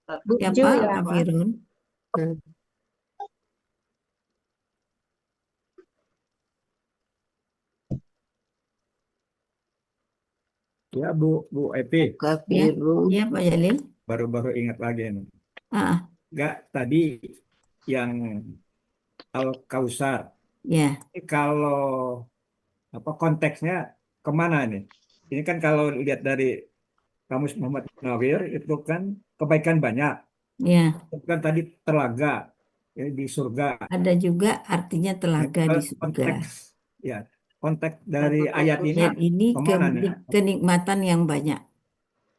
Buju Siapa, ya, Kak Pak. Firun? Hmm. Ya Bu Epi, Kak Ya, Firun. ya Pak Jalil. baru-baru ingat lagi nih. Ah, Enggak, tadi yang Al-Kausar. ya, Ini kalau apa konteksnya kemana nih? Ini kan kalau lihat dari Kamus Muhammad Nawir itu kan kebaikan banyak. ya. Itu kan tadi telaga ya, di surga. Ada juga artinya Nah, telaga di kalau surga. konteks ya konteks dari Satu ayat ini Ayat ini kemana nih? kenikmatan yang banyak.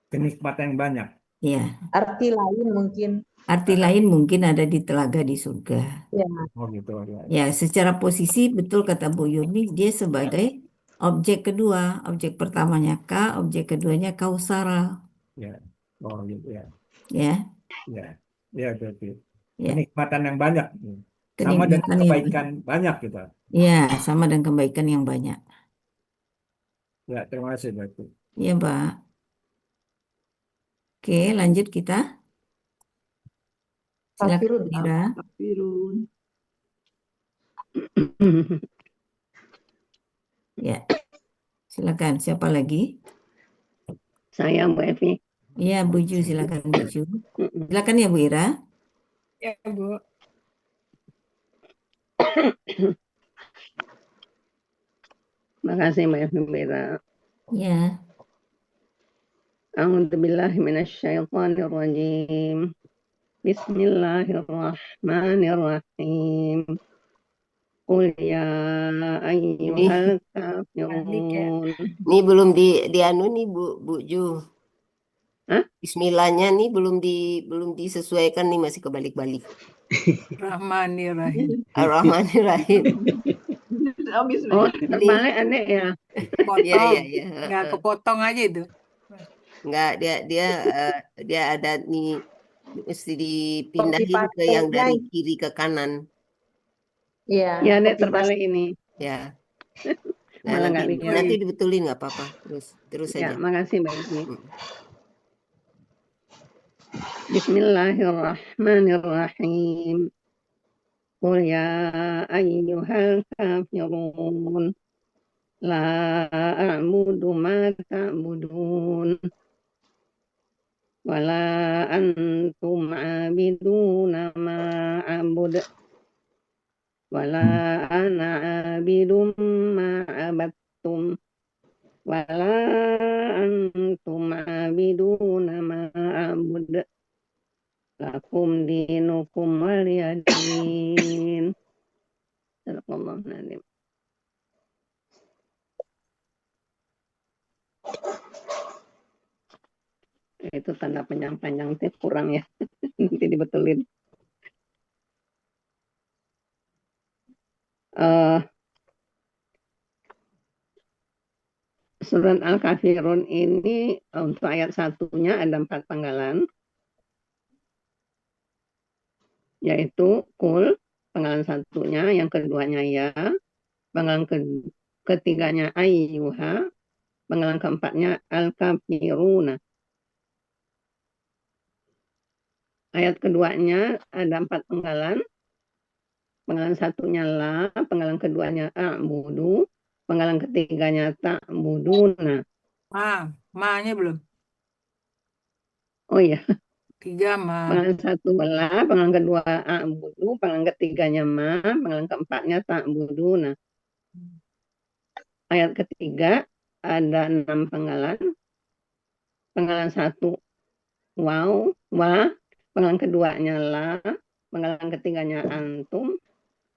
Kenikmatan yang banyak. Ya, Arti lain mungkin. arti lain mungkin ada di telaga di surga. Ya, Oh gitu ya. Ya, secara posisi betul kata Bu Yuni, dia sebagai objek kedua. Objek pertamanya K, objek keduanya Kausara. Ya. Oh gitu ya. Ya, Ya. Ya berarti ya, kenikmatan yang banyak. Sama dengan kenikmatan yang kebaikan banyak. banyak gitu. Ya, sama dengan kebaikan yang banyak. Ya, terima kasih berarti. Ya, Mbak. Oke, lanjut kita. Silakan, kafirun. Bu Ira. Firun. Ya, silakan. Siapa lagi? Saya Bu Evi. Iya, Bu Ju, silakan Bu Ju. Mm-mm. Silakan ya Bu Ira. Ya, Bu. Makasih Mbak Evi Bera. Ya, A'udzubillahi minasyaitonirrajim. Bismillahirrahmanirrahim. Qul ya ayyuhal Panik ya. kafirun. Ini belum di anu nih Bu Ju. Hah? Bismillahnya nih belum disesuaikan nih, masih kebalik-balik. Rahmanirrahim. Ar-Rahmanir-Rahim. Oh, Jadi terbalik aneh ya. iya, potong, iya, iya. nggak kepotong aja itu. Enggak, dia ada nih, mesti Copy dipindahin ke yang paste-nya. dari kiri ke kanan. Iya, Ya, Nek, copy terbalik paste. ini. Ya, Nah, malah nanti nggak lihat. nanti dibetulin nggak apa-apa. Terus Ya, saja. makasih Mbak Evi. Bismillahirrahmanirrahim. Qul ya ayyuhal kafirun. La a'budu ma ta'budun. Wala antum abiduna ma a'bud. Wala ana abidum ma abattum. Wala antum abiduna ma a'bud. Lakum dinukum waliyadin. Sadaqallahu nazim. Itu tanda panjang-panjang itu kurang ya. Nanti dibetulin. Surat Al-Kafirun ini untuk ayat satunya ada 4 penggalan, yaitu kul, penggalan satunya, yang keduanya ya, penggalan ketiganya ayyuha, penggalan keempatnya al-kafiruna. Ayat keduanya ada 4 penggalan, penggalan satunya la, penggalan keduanya a'budu, penggalan ketiganya ta'buduna. Ma-nya belum. Oh iya, 3 ma. penggalan satu la, penggalan kedua a'budu, penggalan ketiganya ma, penggalan keempatnya ta'buduna. Ayat ketiga ada 6 penggalan. Penggalan satu wow, wa, penggalan keduanya la, penggalan ketiganya antum,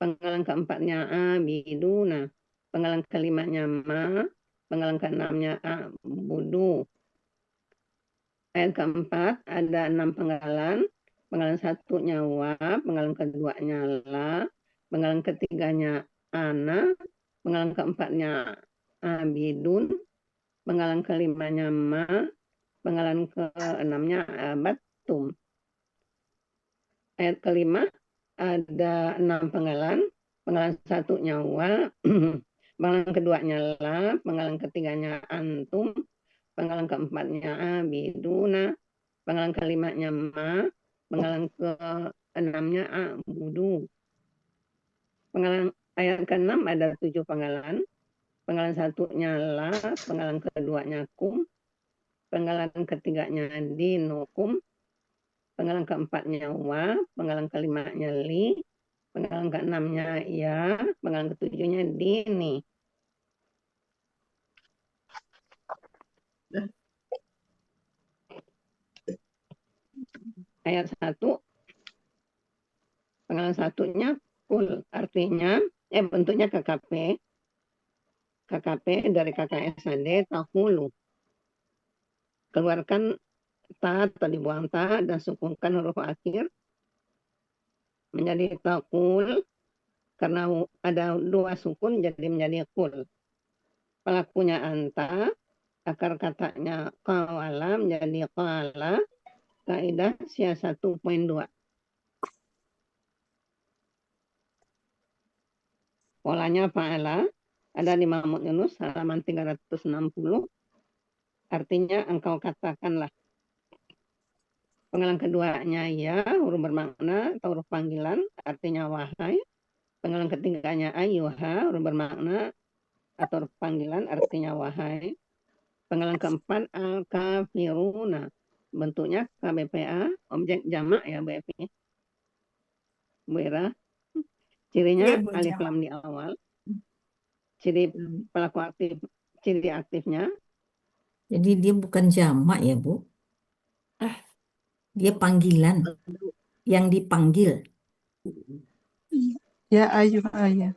penggalan keempatnya abiduna, penggalan kelimanya ma, penggalan keenamnya abudu. Ayat keempat ada 6 penggalan. Penggalan satunya wa, penggalan keduanya la, penggalan ketiganya ana, penggalan keempatnya abidun, penggalan kelimanya ma, penggalan keenamnya abattum. Ayat kelima ada 6 penggalan. Penggalan satunya wa, penggalan keduanya la, penggalan ketiganya antum, penggalan keempatnya abiduna, penggalan kelimanya ma, Penggalan ke-6-nya a'budu. Penggalan ayat ke-6 ada 7 penggalan. Penggalan satunya la, penggalan keduanya kum, penggalan ketiganya dinukum, penggalan keempatnya wa, penggalan kelimanya li, penggalan keenamnya ya, penggalan ketujuhnya dini. Ayat 1, penggalan satunya kul, artinya bentuknya KKP dari KKSAD tahulu. Keluarkan ta atau dibuang ta dan sukunkan huruf akhir menjadi takul, karena ada 2 sukun jadi menjadi kul. Pelakunya anta, akar katanya qawala menjadi qala. Kaidah SIA 1.2. Polanya fa'ala ada di Mahmud Yunus halaman 360. Artinya engkau katakanlah. Penggalan keduanya ya, huruf bermakna atau huruf panggilan, artinya wahai. Penggalan ketiganya ayyuha, huruf bermakna atau huruf panggilan, artinya wahai. Penggalan keempat al-kafiruna, bentuknya KBPA, objek jamak ya Bu Evi. Bu Ira. Cirinya Iya, Bu, alif jamak. lam di awal. Ciri pelaku aktif, ciri aktifnya Jadi dia bukan jamak ya, Bu. Dia panggilan. Yang dipanggil. Ya ayuha.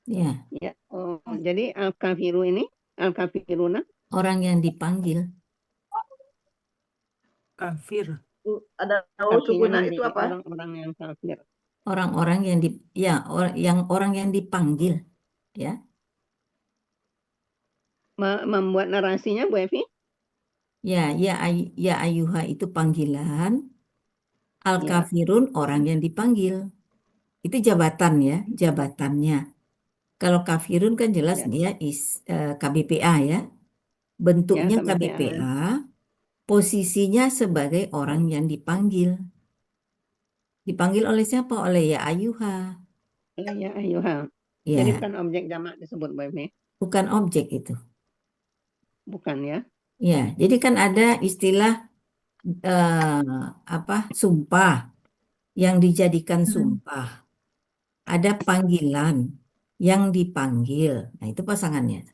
Ya, ya. Oh, jadi al-kafiru ini, al-kafiruna orang yang dipanggil. Kafir. Ada artinya nanti orang-orang yang kafir. Orang-orang yang orang yang dipanggil. Ya. Membuat narasinya Bu Evi? Ya, ya ayuha itu panggilan. Al-kafirun orang yang dipanggil. Itu jabatan ya, jabatannya. Kalau kafirun kan jelas dia KBPA ya. Bentuknya KBPA, posisinya sebagai orang yang dipanggil. Dipanggil oleh siapa? Oleh ya ayuha. Ya ayuha. Ya, Jadi bukan objek jamak disebut Bu Evi? bukan objek itu. Bukan ya? Ya, jadi kan ada istilah sumpah yang dijadikan sumpah. Ada panggilan yang dipanggil. Nah, itu pasangannya.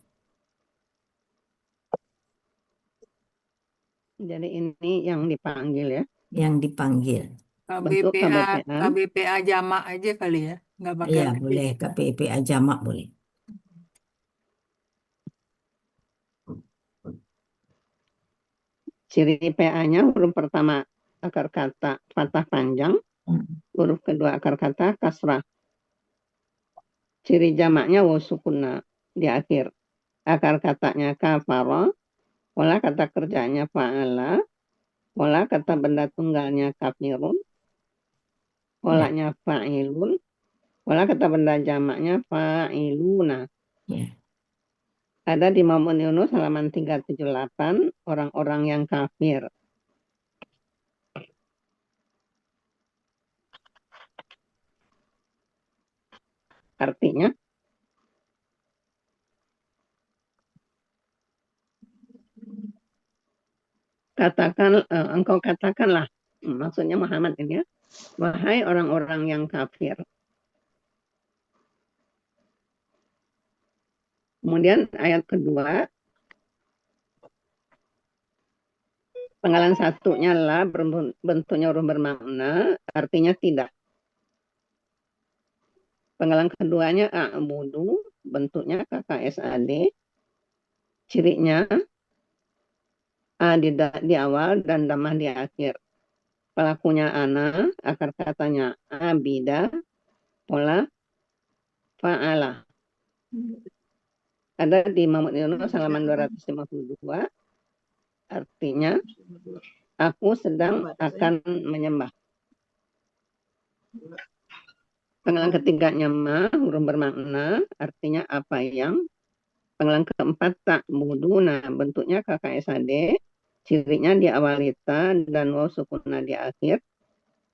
Jadi ini yang dipanggil ya. Yang dipanggil. Bentuk KBPA. KBPA jamak aja kali ya. Nggak pakai Iya, boleh KBPA jamak boleh. Ciri PA-nya huruf pertama akar kata fathah panjang, huruf kedua akar kata kasrah. Ciri jamaknya wasukuna di akhir. Akar katanya kafara, pola kata kerjanya fa'ala, pola kata benda tunggalnya kafirun, polanya fa'ilun, pola kata benda jamaknya fa'iluna. Ya. Ada di Mahmud Yunus halaman 378, orang-orang yang kafir. Artinya, engkau katakanlah, maksudnya Muhammad ini ya, wahai orang-orang yang kafir. Kemudian ayat kedua, penggalan satunya lah bentuknya huruf bermakna, artinya tidak. Penggalan keduanya a'budu, bentuknya KKSAD, cirinya a di awal dan damah di akhir. Pelakunya ana, akar katanya abida, pola fa'ala. Ada di Mahmud Yunus halaman 252, artinya aku sedang akan menyembah. Penggalan ketiganya ma, huruf bermakna, artinya apa yang. Penggalan keempat ta'buduna, bentuknya KKSAD, cirinya di awal ta dan waw sukuna di akhir.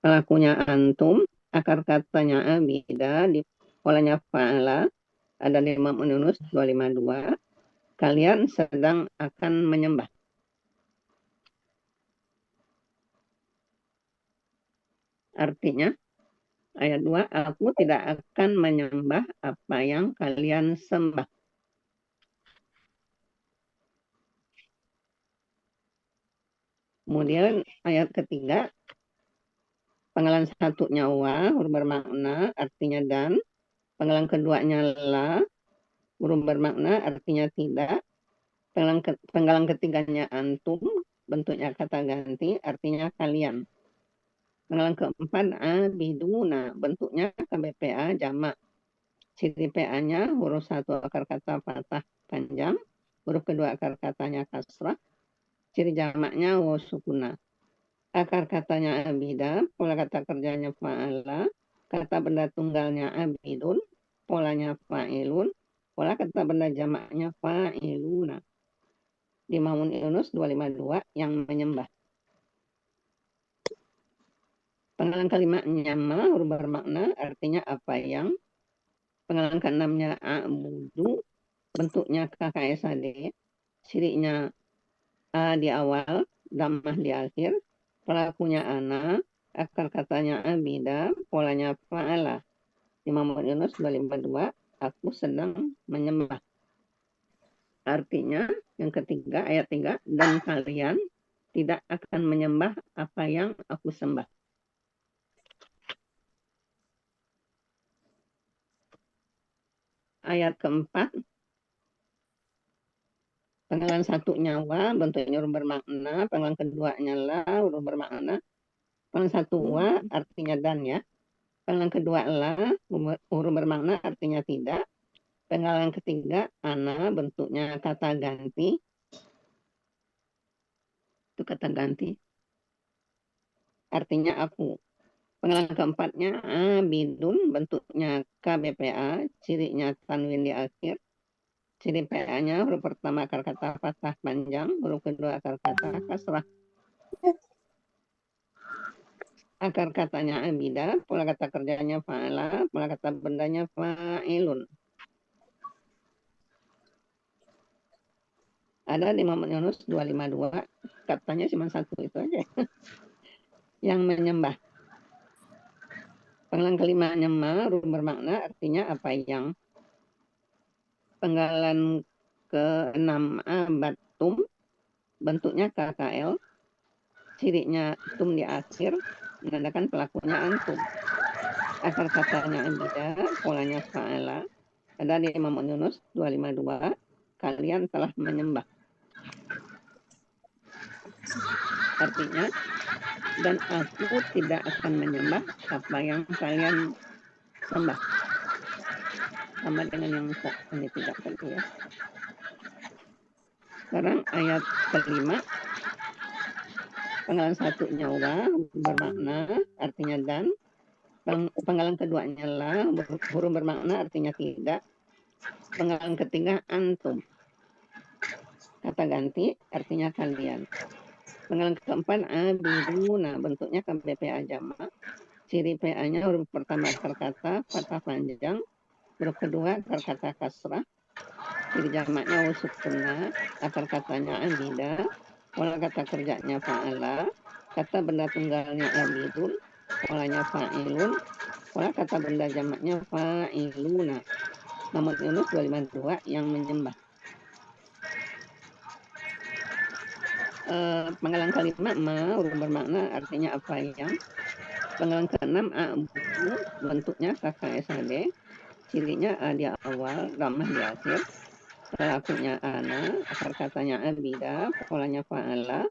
pelakunya antum, akar katanya abida, di polanya fa'ala, ada di Imam Yunus 252, kalian sedang akan menyembah. Artinya, ayat 2, aku tidak akan menyembah apa yang kalian sembah. Kemudian ayat ketiga, penggalan satu nyawa, huruf bermakna, artinya dan. Penggalan keduanya la, huruf bermakna, artinya tidak. Penggalan ketiganya antum, bentuknya kata ganti, artinya kalian. Penggalan keempat, abiduna, bentuknya KBPA jamak. Ciri PA-nya huruf satu akar kata fathah panjang, huruf kedua akar katanya kasrah, ciri jamaknya wasukuna. Akar katanya abida, pola kata kerjanya fa'ala, kata benda tunggalnya abidun, polanya fa'ilun, pola kata benda jamaknya fa'iluna. Di Imam Yunus 252 yang menyembah. Penggalan kalimatnya ma, huruf bermakna, artinya apa yang. Penggalan keenamnya a'budu, bentuknya KKSAD, cirinya a di awal, dhammah di akhir, pelakunya ana, akar katanya abida, polanya fa'ala. Imam Yunus 252, aku sedang menyembah. Artinya, yang ketiga, ayat 3, dan kalian tidak akan menyembah apa yang aku sembah. Ayat keempat, penggalan satu nyawa, bentuknya huruf bermakna, penggalan keduanya la, huruf bermakna, penggalan satu wa, artinya dan ya. Penggalan kedua la, huruf bermakna, artinya tidak. Penggalan ketiga ana, bentuknya kata ganti. Itu kata ganti. Artinya aku. Penggalan keempatnya abidun, bentuknya KBPA, cirinya tanwin di akhir. Ciri PA-nya huruf pertama akar kata fathah panjang, huruf kedua akar kata kasrah. Akar katanya abida, pola kata kerjanya fa'ala, pola kata bendanya fa'ilun. Ada di Imam Yunus 252, katanya cuma satu itu aja. Yang menyembah. Penggalan kelimanya ma, huruf bermakna, artinya apa yang. Penggalan ke-6 abatum, bentuknya KKL, cirinya tum di akhir, menandakan pelakunya antum. Akar katanya abida, polanya fa'ala, ada di Imam Yunus 252, kalian telah menyembah. Artinya, dan aku tidak akan menyembah apa yang kalian sembah. Sama dengan yang ini tidak tadi ya. Sekarang ayat kelima, penggalan satu nyawa, bermakna, artinya dan. Penggalan keduanya la, huruf bermakna, artinya tidak. Penggalan ketiga antum, kata ganti, artinya kalian. Penggalan keempat abiduna, bentuknya KBPA jamak. Ciri PA-nya huruf pertama akar kata fathah panjang, huruf kedua akar kata kasrah. Ciri jamaknya wasukuna, akar katanya abida, pola kata kerjanya fa'ala, kata benda tunggalnya abidun, polanya fa'ilun, pola kata benda jamaknya fa'iluna. Namun Yunus 252 yang menyembah. Penggalan kalimat ma, huruf bermakna, artinya apa yang. Penggalan ke-6 a'budu, bentuknya KKSAD, cirinya a di awal, dhammah di akhir. Pelakunya ana, akar katanya abida, polanya fa'ala.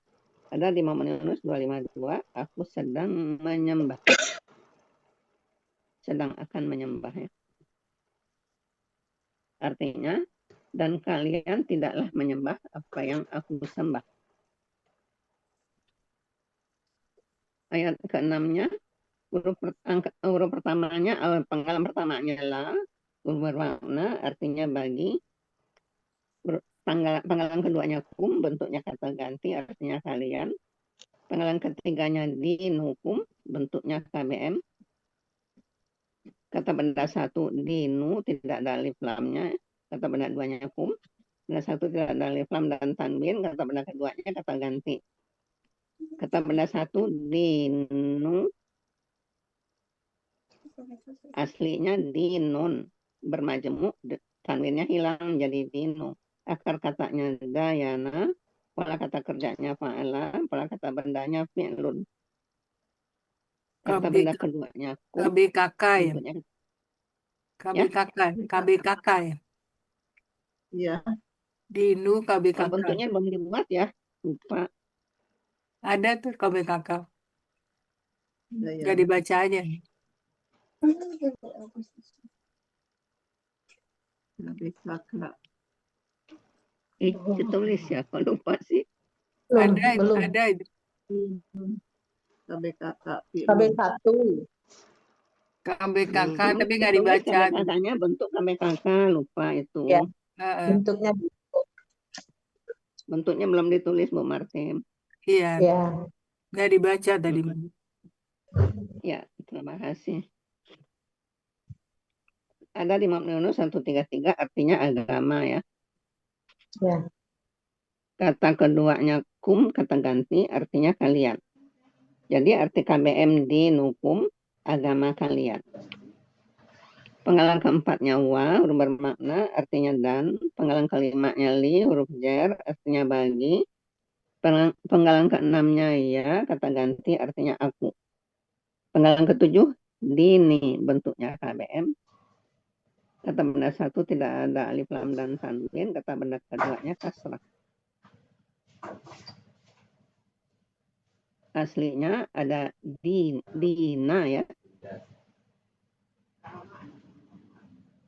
Ada di Imam Yunus 252, aku sedang menyembah. Sedang akan menyembah ya. Artinya, dan kalian tidaklah menyembah apa yang aku sembah. Ayat ke-6-nya, huruf pertamanya, penggalan pertamanya la, huruf bermakna, artinya bagi. Penggalan keduanya kum, bentuknya kata ganti, artinya kalian. Penggalan ketiganya dinukum, bentuknya KBM. Kata benda satu dinu, tidak ada alif lamnya. Kata benda duanya kum. Benda satu tidak ada alif lam dan tanwin. Kata benda keduanya kata ganti. Kata benda satu dinu, aslinya dinun. Bermajemuk, tanwinnya hilang jadi dinu. Akar katanya dayana, pola kata kerjanya fa'ala, pola kata bendanya fi'lun. Kata KB, benda keduanya kum, KBKK ya. bentuknya KBKK. KBKK ya. Iya. Dinu kalau KBKK. bentuknya belum dibuat ya, lupa. Ada tuh KBKK. Iya. Gak dibaca aja. KBKK. Ditulis ya, kok lupa sih. Belum, Ada itu, belum. ada itu. KBKK. KB1. KBKK Ditulis tapi nggak dibaca. KBKK-nya bentuk KBKK, lupa itu. Ya. Heeh. Bentuknya Bentuknya belum ditulis, Bu Martin. Iya, ya. nggak dibaca tadi. Ya, terima kasih. Ada di Mabniun 133 artinya agama ya. Ya. Kata keduanya kum, kata ganti artinya kalian. Jadi arti KBM dinukum, agama kalian. Penggalan keempatnya wa, huruf bermakna, artinya dan. Penggalan kelimatnya li, huruf jar, artinya bagi. Penggalan keenamnya ya, kata ganti, artinya aku. Penggalan ketujuh, dini, bentuknya KBM. Kata benda satu tidak ada alif lam dan tanwin. Kata benda keduanya kasrah. Aslinya ada dina ya.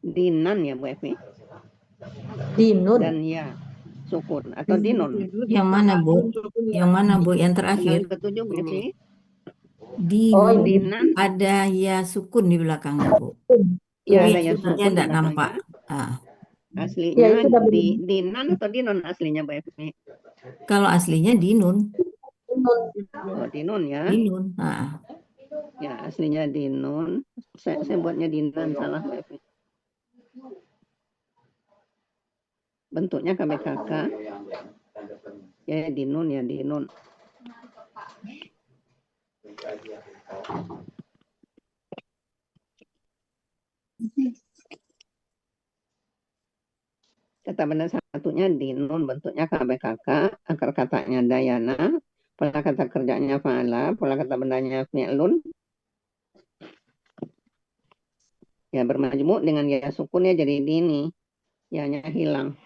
Dinan ya Bu Evi. Dinun. Dan ya sukun atau dinun. Yang mana, Bu? Yang mana, Bu? Yang terakhir. Penggalan ketujuh Bu Evi. Di Oh, ini. Dinan. ada ya sukun di belakangnya, Bu. Ya Tapi ada ya aslinya sukun di enggak nampak. belakangnya. Ah, Ya, Aslinya itu udah dinan atau dinun aslinya Bu Evi. kalau aslinya dinun, Dinun. Oh dinun ya. dinun. Ah, Ya aslinya dinun. Saya buatnya dinan salah Bu Evi. Bentuknya KBKK. Ya dinun ya dinun. Kata benda satunya dinun, bentuknya KBKK, akar katanya dayana, pola kata kerjanya fa'ala, pola kata bendanya fi'lun. Ya bermajmuk dengan ya sukunnya jadi dini. Ya-nya hilang.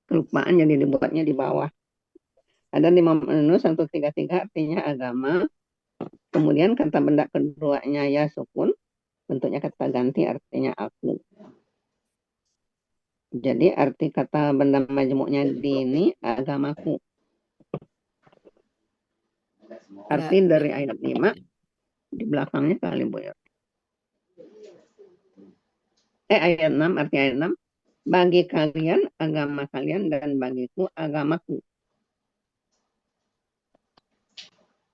Kelupaan jadi dibuatnya di bawah. Ada di Mabniun 133 artinya agama. Kemudian kata benda keduanya ya sukun, bentuknya kata ganti artinya aku. Jadi arti kata benda majmuknya dini agamaku. Arti dari ayat 5 di belakangnya kali Bu ya. Ayat 6, arti ayat 6. Bagi kalian agama kalian dan bagiku agamaku.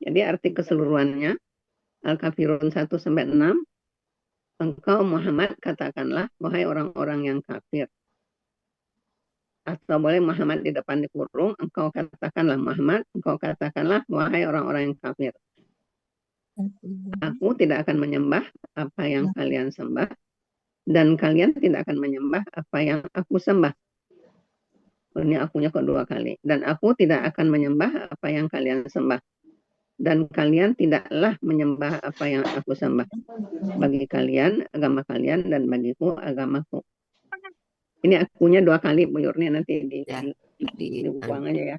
Jadi arti keseluruhannya Al-Kafirun 1 sampai 6. Engkau Muhammad katakanlah wahai orang-orang yang kafir. Atau boleh Muhammad di depan dikurung, engkau katakanlah Muhammad, engkau katakanlah wahai orang-orang yang kafir. Aku tidak akan menyembah apa yang kalian sembah, dan kalian tidak akan menyembah apa yang aku sembah. Ini akunya kedua kali. Dan aku tidak akan menyembah apa yang kalian sembah. Dan kalian tidaklah menyembah apa yang aku sembah. Bagi kalian, agama kalian, dan bagiku, agamaku. Ini akunya dua kali, Bu Yurni, nanti ya, dibuang aja ya.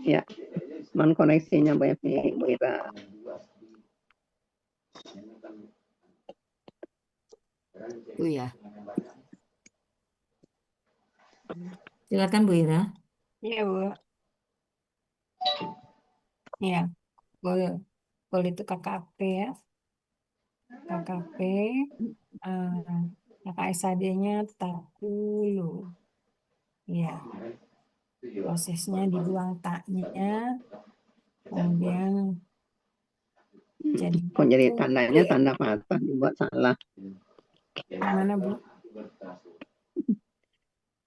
Ya, mohon koreksinya Bu Evi, Bu Ira. itu ya. Silakan Bu Ira. Iya, Bu. Iya, boleh. Boleh itu KKP ya. KKP. KKSAD-nya takulu. Ya, prosesnya dibuang taknya, kemudian jadi Kok jadi tu tandanya ya. tanda patah dibuat salah. Gimana, Bu?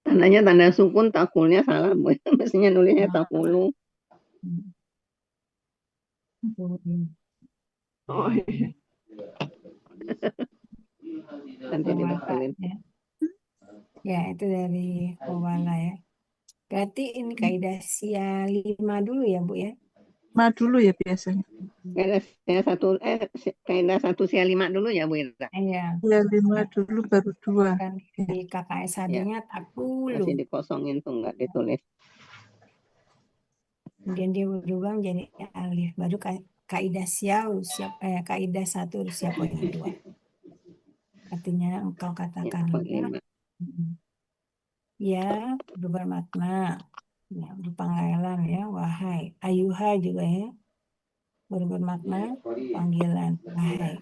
Tandanya tanda sukun, takulnya salah, Bu. Mestinya nulisnya Nah, takulu. Oh, iya. Nanti Kowala dibetulin. ya. Ya, itu dari Kowala ya. Berarti ini kaidah sia 5 dulu ya, Bu ya. Ma dulu ya biasanya. Kaidah satu sia 5 dulu ya, Bu Ira. Iya, Ya 5 dulu baru 2. kan di KKSAD-nya takulu. Masih dikosongin tuh, nggak ditulis. Kemudian dia berubah menjadi alif. Baru kaidah sia siap kaidah 1 usia poin 2. Artinya engkau Ya, katakanlah poin 5. ya bermakna ya berpanggilan ya wahai. Ayuha juga ya bermakna panggilan wahai.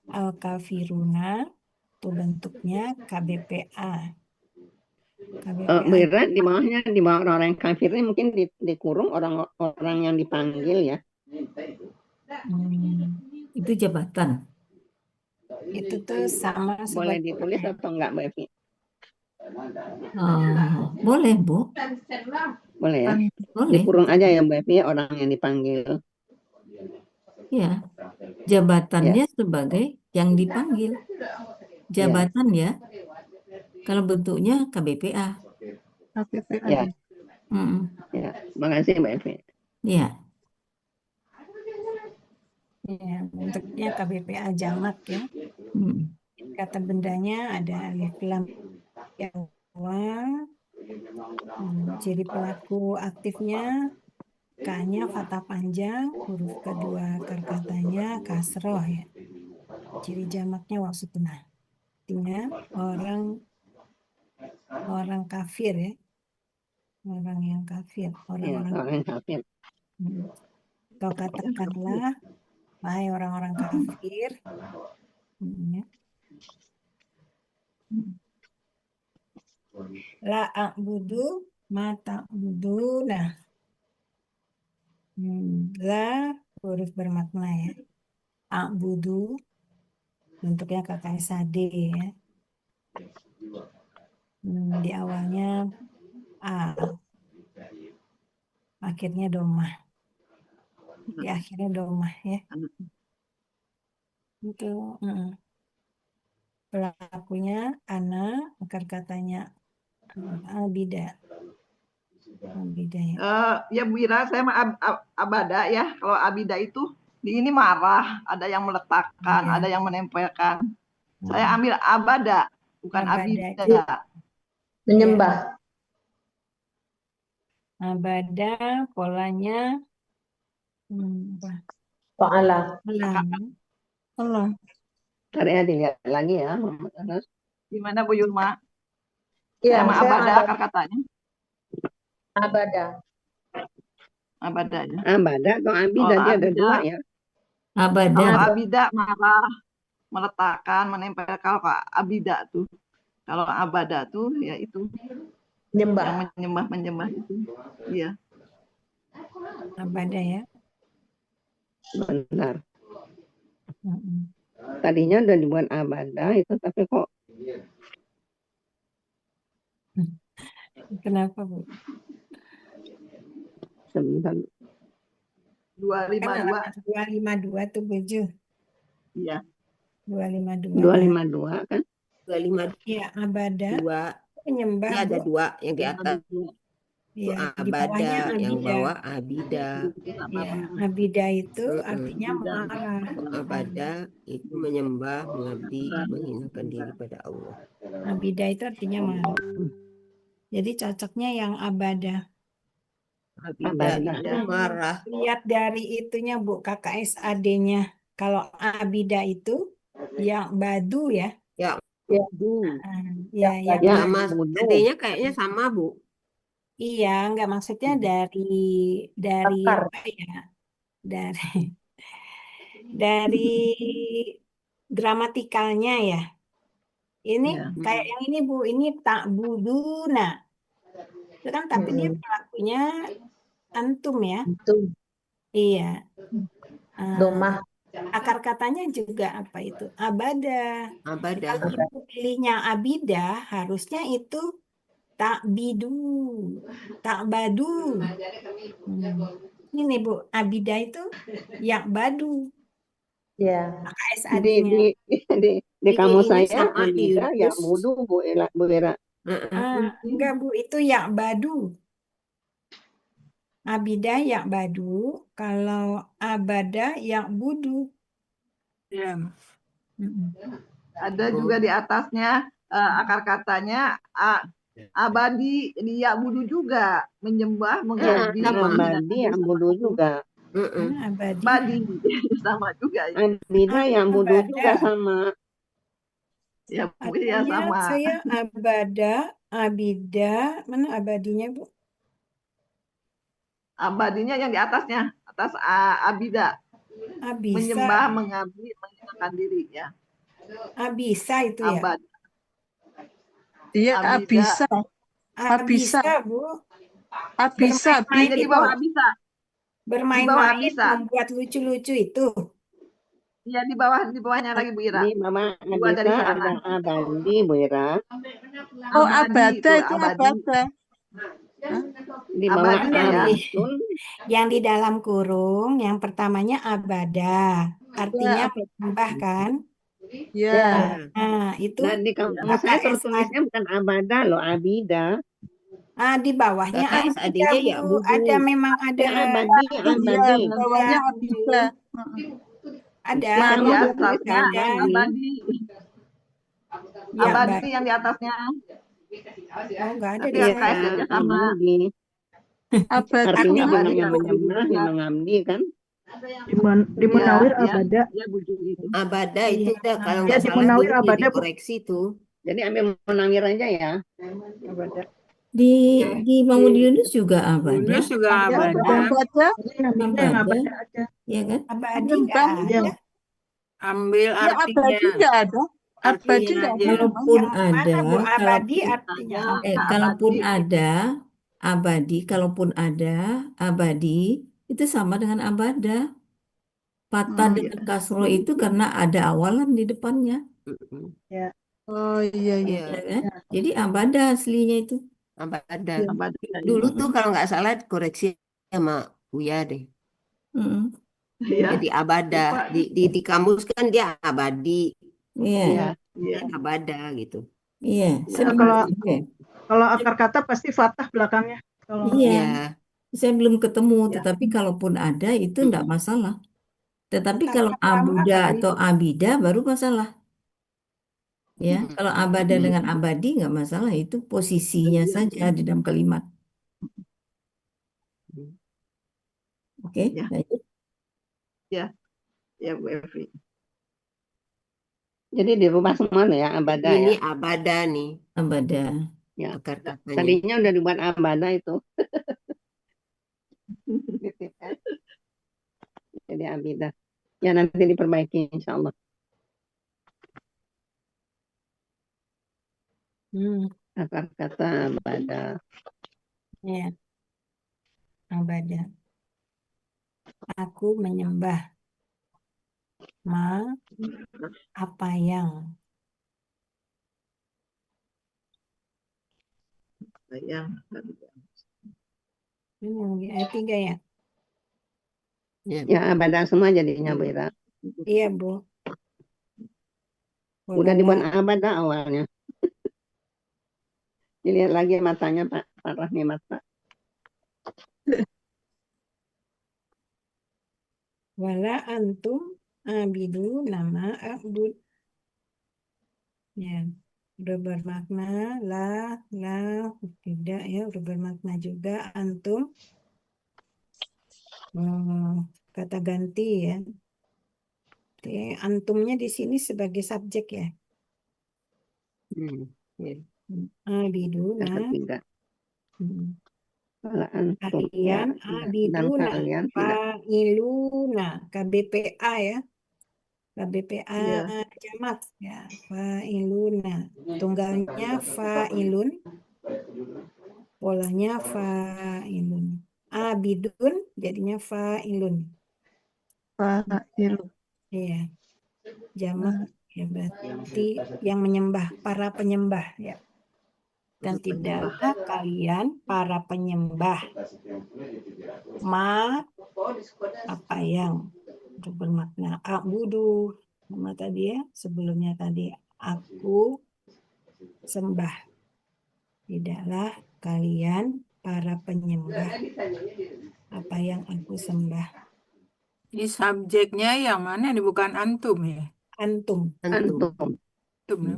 Al-kafiruna itu bentuknya KBPA. Bu Ira, di bawahnya, di bawah orang yang kafir ini mungkin dikurung orang-orang yang dipanggil ya. Itu jabatan. Itu tuh sama Boleh seperti ditulis atau enggak, Bu Evi? Boleh, Bu. Boleh ya? Boleh. Dikurung aja ya, Bu Evi, orang yang dipanggil. Ya. Jabatannya sebagai yang dipanggil. Jabatan ya. Kalau bentuknya KBPA. KPPA. Ya. Mm-mm. Ya, makasih Bu Evi. Ya. ya bentuknya KBPA jamak ya. Mm. Kata bendanya ada alif lam yang awal. Ciri pelaku aktifnya K-nya fathah panjang, huruf kedua katanya kasroh ya. Ciri jamaknya waw sukunah. Artinya orang kafir ya. Orang yang kafir, Ya, orang-orang. orang yang kafir. Kau katakanlah, wahai orang-orang kafir. Ya. La a'budu ma ta'buduna. La huruf bermakna ya. A'budu bentuknya KKSAD ya. Di awalnya A. Akhirnya domah. Di akhirnya domah ya. Itu pelakunya ana, akar katanya abida. Abida ya. Ya Bu Ira, saya mah abada ya. Kalau abida itu di ini marah, ada yang meletakkan, Iya. ada yang menempelkan. Saya ambil abada, bukan Abada. abida. Menyembah. Abada polanya Fa'ala. Allah. Ntar ya dilihat lagi ya. Terus Gimana Bu Yulma? Iya, Saya mah saya abada abada. akar katanya. Abada. Abada ya. abada atau abida, Kalau dia ada abida, dua ya. Abada. Kalau abida marah, meletakkan, menempel. Kalau abida tuh, kalau abada tuh ya itu Menyembah. yang menyembah itu. Iya. abada ya. Benar. Tadinya udah dibuat abada itu, tapi kok Kenapa Bu? sebentar. 252. 252 tuh Buju. Iya. 252. 252 kan? 252 Iya, abada penyembah ini ada Bu. dua yang di atas itu Iya, di bawahnya abada, yang abida. bawah abida. Ya, abida itu artinya marah. Abada itu menyembah, mengabdi, menghinakan diri pada Allah. Abida itu artinya marah. Jadi cocoknya yang abada. Abida itu marah. Lihat dari itunya Bu, KKSAD-nya. Kalau abida itu yang badu ya. Ya, Ya, Ya, yang sama adanya kayaknya sama Bu. iya, enggak maksudnya dari Akar. apa ya? Dari gramatikalnya ya. Ini Ya. kayak yang ini Bu, ini tak buduna. Itu kan tapi dia pelakunya antum ya. Itu Iya. domah. Akar katanya juga apa itu? Abada. Abada. Kalau ibu pilihnya abida, harusnya itu tak bidu, tak badu. Ini Bu, abida itu yak badu, Ya. Di KSAD-nya. di kamu ini saya sama di Abida ya Yunus. budu Bu Era. Enggak Bu, itu yak badu. Abida yak badu, kalau abada yak budu. Ya. Mm-mm. Ada juga di atasnya akar katanya abadi dia budu juga menyembah mengabdi Sama abadi yang budu juga. Abadi. abadi sama juga ya. Abida yang budu Abada. juga sama. Ya, Bu, Artinya ya sama. saya abada, abida, mana abadinya Bu? Abadinya yang di atasnya, atas abida, Abisa, menyembah, mengabdi, menghinakan diri ya. abisa itu ya. Abad, Iya, abida. abisa. Abisa Bu, Abisa. bermain-main Jadi itu, bawah abisa. bermain-main, abisa. membuat lucu-lucu itu. Iya di bawahnya lagi Bu Ira. Di Mama Dua dari Abisa sana. ada abadi Bu Era. Oh, Abadi itu, abada itu abadi. abada. Di bawah Abadi ya. abdun Yang di dalam kurung, yang pertamanya abada, artinya abada. menyembah kan? Ya. Nah, itu dan di kamu saya tertulisnya bukan abada loh, abida. di bawahnya Kakak abida adanya ya Bu, budu. ada memang ada Ya, abadi, Iya, abadi. bawahnya abida. ada Yang di Mama atasnya ada nih. abadi. ya, Abadi yang di atasnya. Oh, enggak ada Tapi di yang saya. KS-nya sama. Abadi. Abada. Artinya Abadi memang yang itu menyembah, yang mengabdi kan. Di Munawir Ya, abada. ya bujuk itu. Abada itu udah kalau Ya, nggak di salah Munawir dulu udah abada, Bu. dikoreksi tuh. Jadi ambil menawir aja ya. Abada. Di Mahmud Yunus juga abada. Yunus juga Ya, abada. abada. Namanya yang Abada. abada aja. Ya kan? Abadi enggak ada. Ambil Ya, artinya. abadi nggak ada. Abadi Artinya nggak aja. ada. Kalaupun Mana ada, Bu, abadi kalaupun artinya apa? kalaupun ada abadi, kalaupun ada abadi, itu sama dengan abada. Patah dengan kasroh itu karena ada awalan di depannya, Oh iya iya. Iya, ya kan? Jadi abada aslinya itu. abada. Abadi. Dulu tuh kalau nggak salah koreksi sama Buya deh. Mm-mm. Iya. Jadi abada di kamus kan dia abadi, Iya, Iya. Iya. abada gitu. iya. Ya, Saya kalau- belum ketemu. Kalau akar kata pasti fathah belakangnya. Kalau Iya, Iya. saya belum ketemu. Ya. Tetapi kalaupun ada itu enggak masalah. Tetapi Kata kalau lama abuda kali. atau abida baru masalah. Ya, kalau abada dengan abadi nggak masalah. Itu posisinya saja di dalam kalimat. Oke, Ya. lanjut. Ya Bu Evi. Jadi dirubah semua ya abada Ini ya. abada nih Abada. Ya. akar katanya. Tadinya udah dibuat abada itu. Jadi abida. Ya nanti diperbaiki insya Allah. Akar kata abada. Ya. Abada. Aku menyembah. Apa yang. Yang Ini ayat 3 ya? Ya abada semua jadinya Bu Ira. Iya Bu. Udah dibuat abada awalnya. Dilihat lagi matanya Pak Rahmi mata. Wala antum abidu nama abud. Ya. Udah bermakna tidak ya, udah bermakna juga antum. Kata ganti ya. Jadi, antumnya di sini sebagai subjek ya. Abiduna. Kata tiga. Wala antum Kalian dan abiduna. kalian tidak. Fa'iluna. KBPA ya. KBPA Iya. jamak ya, fa'iluna. Tunggalnya fa'ilun, polanya fa'ilun. Abidun jadinya fa'ilun. Fa'il. Iya, jamak ya berarti yang menyembah, para penyembah ya. Dan tidaklah kalian para penyembah apa yang untuk bermakna abudu sama tadi ya, sebelumnya tadi aku sembah. Tidaklah kalian para penyembah apa yang aku sembah. Ini subjeknya yang mana? Ini bukan antum ya? Antum. Antum. Antum ya?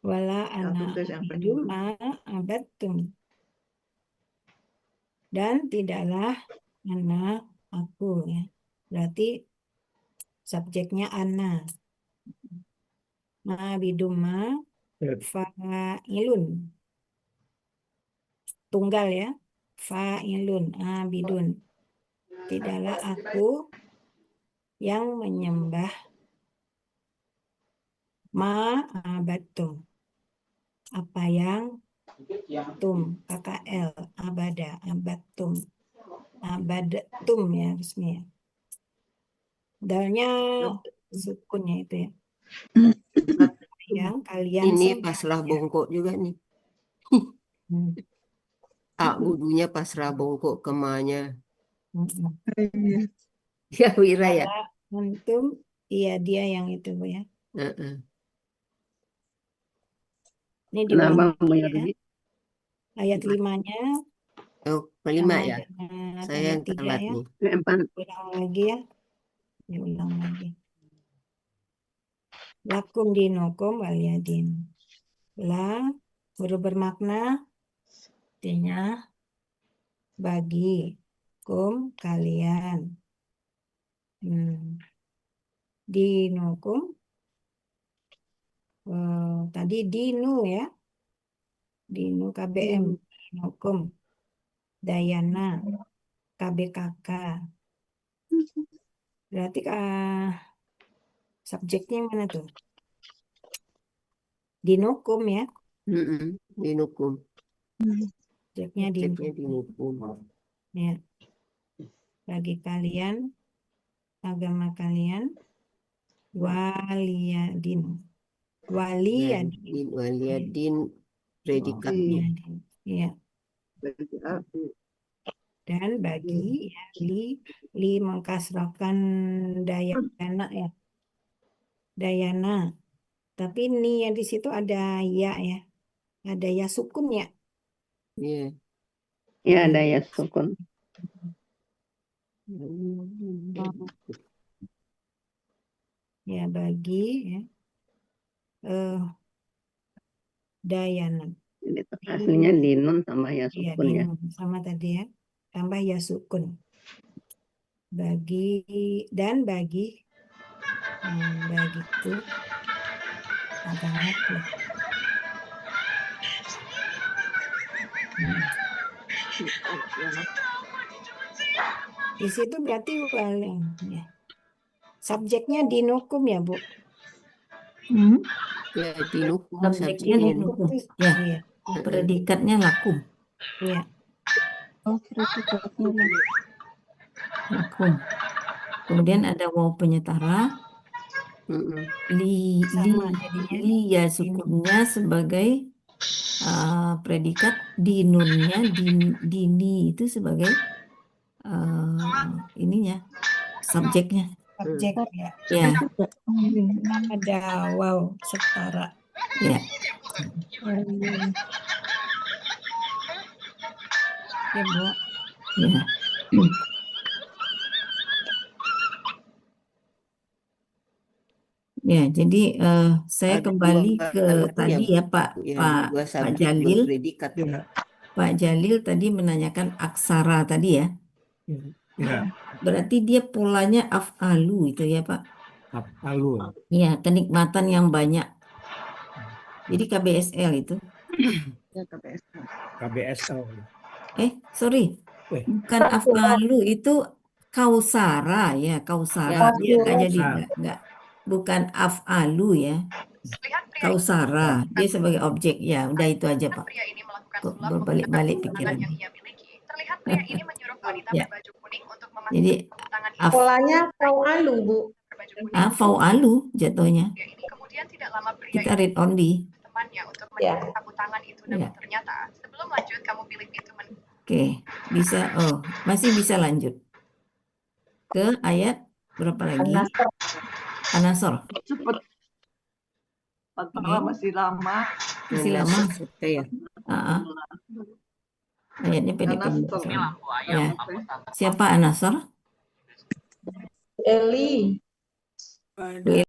Wala Aku ana tugas yang abidu penyembah. ma abattum. Dan tidaklah ana aku ya. Berarti subjeknya ana. Ma biduma fa'ilun. Tunggal ya. Fa'ilun abidun. Tidaklah aku yang menyembah ma'abattum. Apa yang tum, KKL, abada, abattum. Abadattum ya resmi ya. Dalnya sukunnya itu ya. Yang kalian Ini sembah pasrah ya. bongkok juga nih. Budunya pasrah bongkok kemanya. Iya. Ya Wira ya. Wala antum, iya dia yang itu Bu ya. Heeh. Ini Kenapa diulang Bu ya. Yodi? Ayat 5-nya Oh, kelima sama ya. dengan Saya ayat yang 3 telat ya. nih. Ulang lagi ya. Diulang lagi. Lakum dinukum waliyadin. La huruf bermakna artinya bagi kum kalian. Dinukum tadi dinu ya. Dinu KBM. Dinukum. Dayana. KBKK. Berarti subjeknya mana tuh? Dinukum ya. Dinukum. Subjeknya Ceknya dinukum. dinukum. Ya. Bagi kalian, agama kalian, waliyadin. Waliyadin. Waliyadin predikatnya. Iya. Bagi aku. Dan bagi ya, li mengkasrahkan dayana ya. Dayana. Tapi ni yang di situ ada ya ya. Ada ya sukun ya. Iya. Ya ada ya sukun. Ya bagi ya. Dayana. Jadi aslinya dinun tambah ya Iya, sukun ya. dinun sama tadi ya. Tambah ya sukun. Bagi dan bagiku agamaku. Di situ berarti ya. Subjeknya dinukum ya, Bu. Ya, dinukum Subjeknya subjeknya. dinukum. Ya. Iya. Predikatnya lakum. Iya. Oh, predikatnya. Lakum. Kemudian ada waw penyetara. Sama jadinya. Ya sukunnya sebagai predikat, dinunnya dini itu sebagai ininya subjeknya. Subjek ya. Ya. Ada wow setara. Ya. Ya, Bu. Ya. Ya, jadi saya Ada kembali dua ke kalimatnya, tadi ya Pak dua subjek, Jalil. dua predikat. Pak Jalil tadi menanyakan aksara tadi ya. Ya, Berarti dia polanya af'alu itu ya Pak. af'alu. Ya, kenikmatan yang banyak. Jadi KBSL itu. Ya KPSL. KBSL. Sorry. Bukan af'alu itu Kausara ya, Ya, kausara. Dia nggak jadi Nah, nggak bukan af'alu ya. Kausara dia sebagai objek ya. Udah itu aja Pak. Kok berbalik-balik pikiran. Ya. Jadi Polanya fau'alu, Bu. fau'alu jatuhnya. Kita read only. Ya. Ya. Oke, bisa. Oh, masih bisa lanjut ke ayat berapa lagi? An-Nasr. An-Nasr. Cepet. Padahal masih lama. Masih lama. An-Nasr ya. Ah, ah. Ayatnya pendek-pendek. An-Nasr. Ya. Siapa An-Nasr? Eli. Pada